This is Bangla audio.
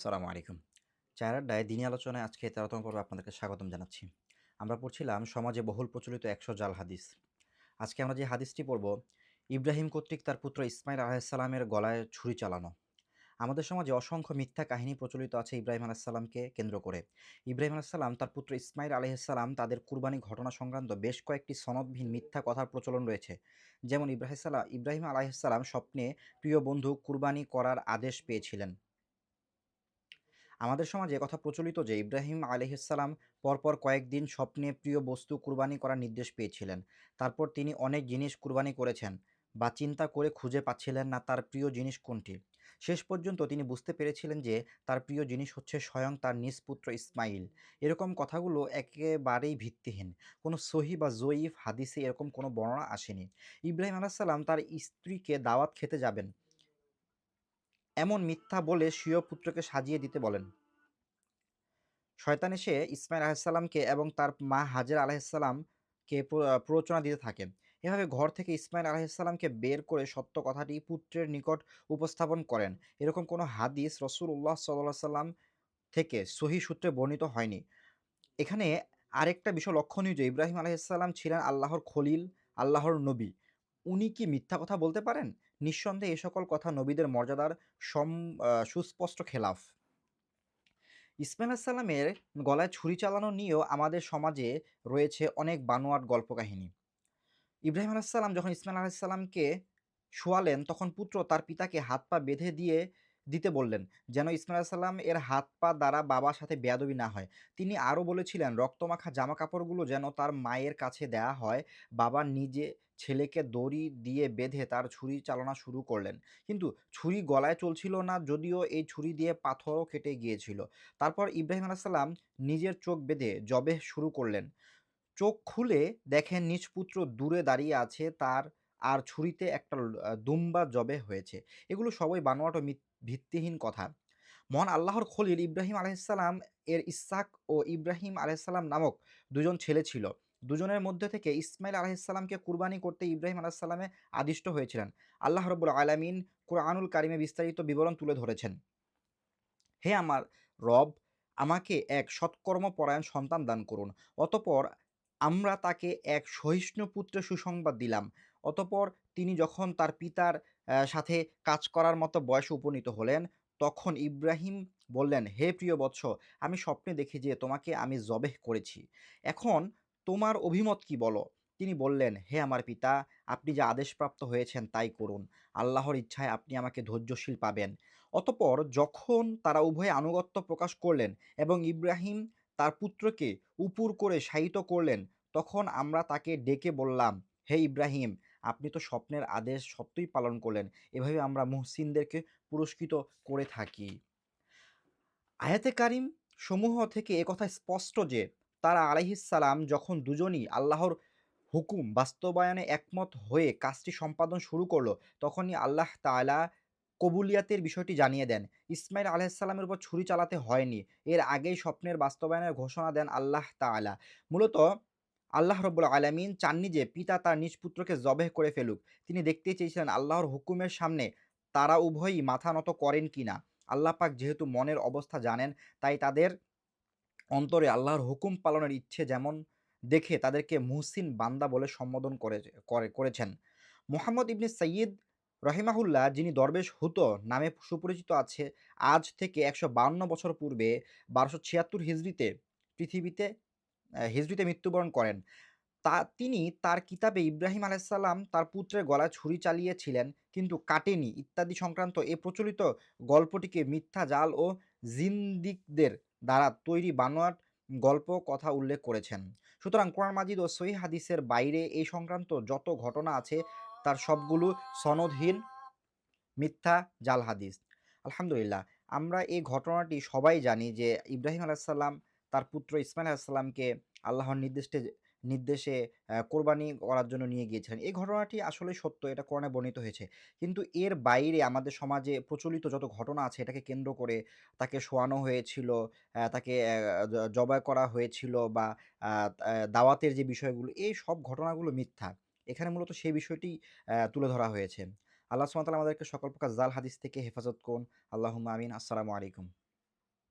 আসসালামু আলাইকুম। চায়ের আড্ডায় দিনী আলোচনায় আজকে ১৩তম পর্বে আপনাদেরকে স্বাগতম জানাচ্ছি। আমরা পড়ছিলাম সমাজে বহুল প্রচলিত ১০০ জাল হাদিস। আজকে আমরা যে হাদিসটি পড়ব, ইব্রাহিম কর্তৃক তার পুত্র ইসমাইল আলাইহিসসালামের গলায় ছুরি চালানো। আমাদের সমাজে অসংখ্য মিথ্যা কাহিনী প্রচলিত আছে ইব্রাহিম আলাইহিসসালামকে কেন্দ্র করে। ইব্রাহিম আলাইহিসসালাম তার পুত্র ইসমাইল আলাইহিসসালাম তাদের কুরবানি ঘটনা সংক্রান্ত বেশ কয়েকটি সনদবিহীন মিথ্যা কথার প্রচলন রয়েছে। যেমন ইব্রাহিম আলাইহিসসালাম স্বপ্নে প্রিয় বন্ধু কুরবানি করার আদেশ পেয়েছিলেন। আমাদের সমাজে কথা প্রচলিত যে ইব্রাহিম আলাইহিসসালাম পরপর কয়েকদিন স্বপ্নে প্রিয় বস্তু কুরবানি করার নির্দেশ পেয়েছিলেন। তারপর তিনি অনেক জিনিস কুরবানি করেছেন বা চিন্তা করে খুঁজে পাচ্ছিলেন না তার প্রিয় জিনিস কোনটি। শেষ পর্যন্ত তিনি বুঝতে পেরেছিলেন যে তার প্রিয় জিনিস হচ্ছে স্বয়ং তার নিজ পুত্র ইসমাইল। এরকম কথাগুলো একেবারেই ভিত্তিহীন। কোনো সহি বা জয়ীফ হাদিসে এরকম কোনো বর্ণনা আসেনি। ইব্রাহিম আলাইহিস সালাম তার স্ত্রীকে দাওয়াত খেতে যাবেন এমন মিথ্যা বলে স্বীয় পুত্রকে সাজিয়ে দিতে বলেন। শয়তান এসে ইসমাইল আলাইহিসসালামকে এবং তার মা হাজেরা আলাইহিসসালামকে প্ররোচনা দিতে থাকেন। এভাবে ঘর থেকে ইসমাইল আলাইহিসসালামকে বের করে সত্য কথাটি পুত্রের নিকট উপস্থাপন করেন। এরকম কোনো হাদিস রাসূলুল্লাহ সাল্লাল্লাহু আলাইহি সাল্লাম থেকে সহিহ সূত্রে বর্ণিত হয়নি। এখানে আরেকটা বিষয় লক্ষণীয় যে ইব্রাহিম আলাইহিসসালাম ছিলেন আল্লাহর খলিল, আল্লাহর নবী। উনি কি মিথ্যা কথা বলতে পারেন? নিঃসন্দেহে এ সকল কথা নবীদের মর্যাদার সুস্পষ্ট খেলাফ। ইসমাইল আলাইহিস সালামের গলায় ছুরি চালানো নিয়েও আমাদের সমাজে রয়েছে অনেক বানোয়াট গল্পকাহিনী। ইব্রাহিম আলাইহিস সালাম যখন ইসমাইল আলাইহিস সালামকে শোয়ালেন, তখন পুত্র তার পিতাকে হাত-পা বেঁধে দিতে বললেন, যেন ইসমাইল আলাইহিস সালাম এর হাত-পা দ্বারা বাবার সাথে বেয়াদবি না হয়। তিনি আরও বলেছিলেন, রক্তমাখা জামাকাপড়গুলো যেন তার মায়ের কাছে দেয়া হয়। বাবা নিজে ছেলেকে দড়ি দিয়ে বেঁধে তার ছুরি চালনা শুরু করলেন। কিন্তু ছুরি গলায় চলছিল না, যদিও এই ছুরি দিয়ে পাথরও কেটে গিয়েছিল। তারপর ইব্রাহিম আলাইহিস সালাম নিজের চোখ বেঁধে জবেহ শুরু করলেন। চোখ খুলে দেখেন নিজ পুত্র দূরে দাঁড়িয়ে আছে, তার আর ছুরিতে একটা দুম্বা জবেহ হয়েছে। এগুলো সবই বানোয়াট ও ভিত্তিহীন কথা। মহান আল্লাহর খলিল ইব্রাহিম আলাইহিসসালাম এর ইসহাক ও ইব্রাহিম আলাইহিসসালাম নামক দুজন ছেলে ছিল। দুজনের মধ্যে থেকে ইসমাইল আলাইহিসসালামকে কুরবানি করতে ইব্রাহিম আলাইহিসসালামে আদিষ্ট হয়েছিলেন। আল্লাহ রাব্বুল আলামিন কুরআনুল কারিমে বিস্তারিত বিবরণ তুলে ধরেছেন। হে আমার রব, আমাকে এক সৎকর্মপরায়ণ সন্তান দান করুন। অতঃপর আমরা তাকে এক সহিষ্ণু পুত্রের সুসংবাদ দিলাম। অতঃপর তিনি যখন তার পিতার সাথে কাজ করার মতো বয়সে উপনীত হলেন, তখন ইব্রাহিম বললেন, হে প্রিয় বৎস, আমি স্বপ্নে দেখি যে তোমাকে আমি জবেহ করেছি। এখন তোমার অভিমত কি বলো? তিনি বললেন, হে আমার পিতা, আপনি যে আদেশপ্রাপ্ত হয়েছেন তাই করুন। আল্লাহর ইচ্ছায় আপনি আমাকে ধৈর্যশীল পাবেন। অতঃপর যখন তারা উভয়ে আনুগত্য প্রকাশ করলেন এবং ইব্রাহিম তার পুত্রকে উপুর করে শায়িত করলেন, তখন আমরা তাকে ডেকে বললাম, হে ইব্রাহিম, আপনি তো স্বপ্নের আদেশ সত্যই পালন করলেন। এভাবে আমরা মুহসিনদেরকে পুরস্কৃত করে থাকি। আয়াতে কারিম সমূহ থেকে একথা স্পষ্ট যে তারা আলাইহিসসালাম যখন দুজনই আল্লাহর হুকুম বাস্তবায়নে একমত হয়ে কাজটি সম্পাদন শুরু করলো, তখনই আল্লাহ তাআলা কবুলিয়াতের বিষয়টি জানিয়ে দেন। ইসমাইল আলাইহিসসালামের উপর ছুরি চালাতে হয়নি। এর আগেই স্বপ্নের বাস্তবায়নের ঘোষণা দেন আল্লাহ তাআলা। মূলত আল্লাহ রাব্বুল আলামিন চাননি যে পিতা তার নিজ পুত্রকে জবেহ করে ফেলুক। তিনি দেখতে চেয়েছিলেন আল্লাহর হুকুমের সামনে তারা উভয়ই মাথা নত করেন কিনা। আল্লাহ পাক যেহেতু মনের অবস্থা জানেন, তাই তাদের অন্তরে আল্লাহর হুকুম পালনের ইচ্ছে যেমন দেখে তাদেরকে মুহসিন বান্দা বলে সম্বোধন করেছেন। মুহাম্মদ ইবনে সাইয়্যিদ রাহিমাহুল্লাহ, যিনি দরবেশ হুতো নামে সুপরিচিত আছে, আজ থেকে ১৫২ বছর পূর্বে ১২৭৬ হিজরিতে মৃত্যুবরণ করেন। তিনি তার কিতাবে ইব্রাহিম আলাইহিসসালাম তার পুত্রের গলায় ছুরি চালিয়েছিলেন কিন্তু কাটেনি ইত্যাদি সংক্রান্ত এ প্রচলিত গল্পটিকে মিথ্যা জাল ও জিন্দিকদের দ্বারা তৈরি বানোয়াট গল্প কথা উল্লেখ করেছেন। সুতরাং কোরআন মাজিদ ও সহিহ হাদিসের বাইরে এই সংক্রান্ত যত ঘটনা আছে তার সবগুলো সনদহীন মিথ্যা জাল হাদিস। আলহামদুলিল্লাহ, আমরা এই ঘটনাটি সবাই জানি যে ইব্রাহিম আলাইহিস সালাম তার পুত্র ইসমাইল আলাইহিস সালামকে আল্লাহর নির্দেশে কোরবানি করার জন্য নিয়ে গিয়েছিলেন। এই ঘটনাটি আসলেই সত্য, এটা কোরআনে বর্ণিত হয়েছে। কিন্তু এর বাইরে আমাদের সমাজে প্রচলিত যত ঘটনা আছে এটাকে কেন্দ্র করে তাকে শোয়ানো হয়েছিল, তাকে জবাই করা হয়েছিল বা দাওয়াতের যে বিষয়গুলো, এই সব ঘটনাগুলো মিথ্যা। এখানে মূলত সেই বিষয়টি তুলে ধরা হয়েছে। আল্লাহ সুবহানাহু ওয়া তাআলা আমাদেরকে সকল প্রকার জাল হাদিস থেকে হেফাজত করুন। আল্লাহুম্মা আমিন। আসসালামু আলাইকুম।